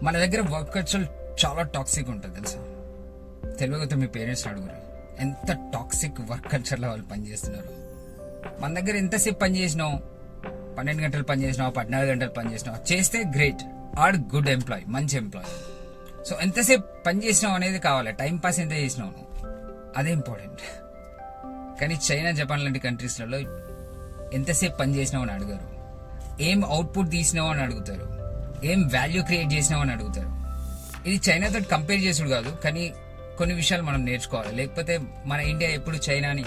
మన దగ్గర work culture చాలా టాక్సిక్ ఉంటుంది తెలుసా. తెలియకపోతే మీ పేరెంట్స్ అడుగురు ఎంత టాక్సిక్ వర్క్ కల్చర్లో వాళ్ళు పనిచేస్తున్నారు. మన దగ్గర ఎంతసేపు పని చేసినావు, 12 గంటలు పని చేసినావు, 14 గంటలు పని చేసినావు, చేస్తే గ్రేట్, ఆడ్ గుడ్ ఎంప్లాయ్, మంచి ఎంప్లాయ్. సో ఎంతసేపు పని చేసినావు అనేది కావాలి, టైం పాస్ ఎంత చేసినావు నువ్వు, అదే ఇంపార్టెంట్. కానీ చైనా, జపాన్ లాంటి కంట్రీస్లలో ఎంతసేపు పని చేసినావు అని అడగరు, ఏం అవుట్పుట్ తీసినావు అని అడుగుతారు, ఏం వాల్యూ క్రియేట్ చేసినావు అని అడుగుతారు. ఇది చైనాతో కంపేర్ చేసుడు కాదు, కానీ కొన్ని విషయాలు మనం నేర్చుకోవాలి. లేకపోతే మన ఇండియా ఎప్పుడు చైనాని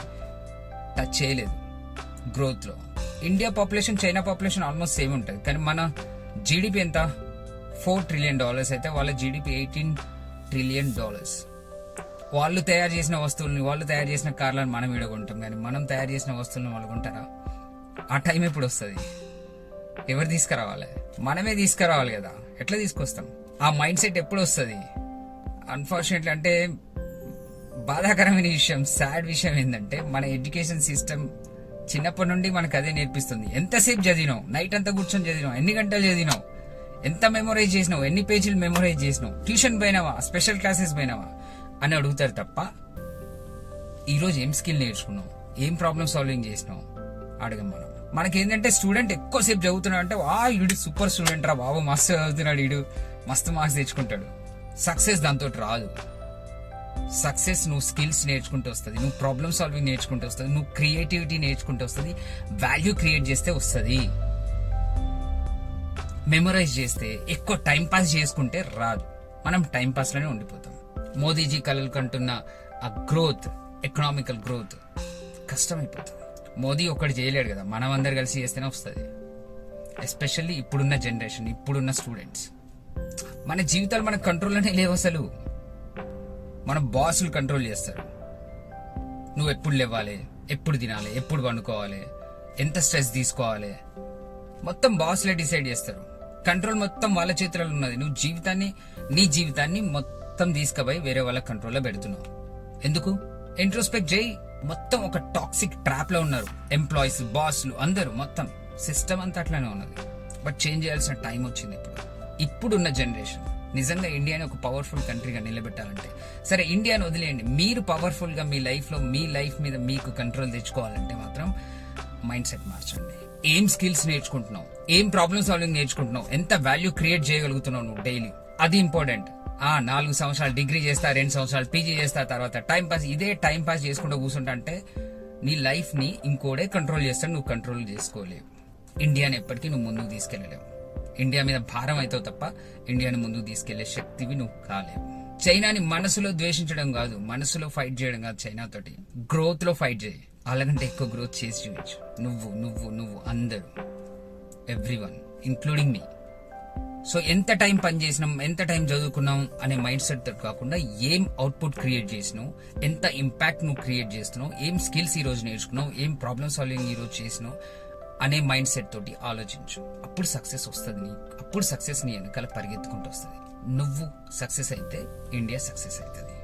టచ్ చేయలేదు గ్రోత్ లో. India population China population almost same ఉంటుంది, కానీ మన జీడిపి ఎంత, $4 trillion అయితే వాళ్ళ జీడిపి $18 trillion. వాళ్ళు తయారు చేసిన వస్తువుల్ని, వాళ్ళు తయారు చేసిన కార్లను మనం విడగొంటాం, కానీ మనం తయారు చేసిన వస్తువులను వాళ్ళు కొంటారా? ఆ టైం ఎప్పుడు వస్తుంది? ఎవరు తీసుకురావాలి? మనమే తీసుకురావాలి కదా. ఎట్లా తీసుకొస్తాం? ఆ మైండ్ సెట్ ఎప్పుడు వస్తుంది? అన్ఫార్చునేట్లీ, అంటే బాధాకరమైన విషయం, సాడ్ విషయం ఏంటంటే మన ఎడ్యుకేషన్ సిస్టమ్ చిన్నప్పటి నుండి మనకు అదే నేర్పిస్తుంది. ఎంతసేపు చదివినావు, నైట్ అంతా కూర్చొని చదివినావు, ఎన్ని గంటలు చదివినావు, ఎంత మెమొరైజ్ చేసినావు, ఎన్ని పేజీలు మెమొరైజ్ చేసినావు, ట్యూషన్ పోయినావా, స్పెషల్ క్లాసెస్ పోయినావా అని అడుగుతారు తప్ప ఈరోజు ఏం స్కిల్ నేర్చుకున్నావు, ఏం ప్రాబ్లమ్ సాల్వింగ్ చేసినావు అడగం మనం. మనకేంటంటే స్టూడెంట్ ఎక్కువసేపు చదువుతున్నాడు అంటే వీడు సూపర్ స్టూడెంట్ రా బాబు, మస్తు చదువుతున్నాడు, వీడు మస్తు మార్క్స్ తెచ్చుకుంటాడు. సక్సెస్ దాంతో రాదు. సక్సెస్ నువ్వు స్కిల్స్ నేర్చుకుంటూ వస్తుంది, నువ్వు ప్రాబ్లమ్ సాల్వింగ్ నేర్చుకుంటూ వస్తుంది, నువ్వు క్రియేటివిటీ నేర్చుకుంటూ వస్తుంది, వాల్యూ క్రియేట్ చేస్తే వస్తుంది. మెమొరైజ్ చేస్తే, ఎక్కువ టైం పాస్ చేసుకుంటే రాదు. మనం టైం పాస్ లోనే ఉండిపోతాం. మోదీజీ కలలు కంటున్న ఆ గ్రోత్, ఎకనామికల్ గ్రోత్ కష్టమైపోతుంది. మోదీ ఒక్కటి చేయలేడు కదా, మనం అందరు కలిసి చేస్తేనే వస్తుంది. ఎస్పెషల్లీ ఇప్పుడున్న జనరేషన్, ఇప్పుడున్న స్టూడెంట్స్. మన జీవితాలు మన కంట్రోల్లోనే లేవు అసలు. మన బాసులు కంట్రోల్ చేస్తారు. నువ్వు ఎప్పుడు లేవాలి, ఎప్పుడు తినాలి, ఎప్పుడు పండుకోవాలి, ఎంత స్ట్రెస్ తీసుకోవాలి, మొత్తం బాసులే డిసైడ్ చేస్తారు. కంట్రోల్ మొత్తం వాళ్ళ చేతులలో ఉన్నది. నువ్వు నీ జీవితాన్ని మొత్తం తీసుకుపోయి వేరే వాళ్ళ కంట్రోల్లో పెడుతున్నావు. ఎందుకు? ఇంట్రోస్పెక్ట్ చేయి. మొత్తం ఒక టాక్సిక్ ట్రాప్ లో ఉన్నారు ఎంప్లాయీస్, బాస్లు, అందరూ. మొత్తం సిస్టమ్ అంతా అట్లానే ఉన్నది. బట్ చేంజ్ చేయాల్సిన టైం వచ్చింది ఇప్పుడున్న జనరేషన్. నిజంగా ఇండియాని ఒక పవర్ఫుల్ కంట్రీగా నిలబెట్టాలంటే, సరే ఇండియాని వదిలేయండి, మీరు పవర్ఫుల్ గా మీ లైఫ్ మీద మీకు కంట్రోల్ తెచ్చుకోవాలంటే మాత్రం మైండ్ సెట్ మార్చండి. ఏం స్కిల్స్ నేర్చుకుంటున్నావు, ఏం ప్రాబ్లమ్ సాల్వింగ్ నేర్చుకుంటున్నావు, ఎంత వాల్యూ క్రియేట్ చేయగలుగుతున్నావు నువ్వు డైలీ, అది ఇంపార్టెంట్. 4 సంవత్సరాలు డిగ్రీ చేస్తా, 2 సంవత్సరాలు పీజీ చేస్తా, తర్వాత టైం పాస్, ఇదే టైం పాస్ చేసుకుంటూ కూర్చుంటా అంటే నీ లైఫ్ ని ఇంకోడే కంట్రోల్ చేస్తాడు, నువ్వు కంట్రోల్ చేసుకోలేవు. ఇండియాని ఎప్పటికీ నువ్వు ముందుకు తీసుకెళ్లలేవు. ఇండియా మీద భారం అవుతావు తప్ప ఇండియాని ముందుకు తీసుకెళ్లే శక్తివి నువ్వు కాలేవు. చైనాని మనసులో ద్వేషించడం కాదు, మనసులో ఫైట్ చేయడం కాదు, చైనా తోటి గ్రోత్ లో ఫైట్ చేయి. అలాగంటే ఎక్కువ గ్రోత్ చేసి చూపించు. నువ్వు అందరూ, ఎవ్రీవన్ ఇంక్లూడింగ్ మీ. సో ఎంత టైం పని చేసినాం, ఎంత టైం చదువుకున్నాం అనే మైండ్ సెట్ తో కాకుండా ఏం అవుట్పుట్ క్రియేట్ చేసినావు, ఎంత ఇంపాక్ట్ నువ్వు క్రియేట్ చేస్తున్నావు, ఏం స్కిల్స్ ఈ రోజు నేర్చుకున్నావు, ఏం ప్రాబ్లమ్ సాల్వింగ్ ఈ రోజు చేసినావు అనే మైండ్ సెట్ తోటి ఆలోచించు. అప్పుడు సక్సెస్ వస్తుంది. అప్పుడు సక్సెస్ నీ వెనకాల పరిగెత్తుకుంటూ వస్తుంది. నువ్వు సక్సెస్ అయితే ఇండియా సక్సెస్ అవుతుంది.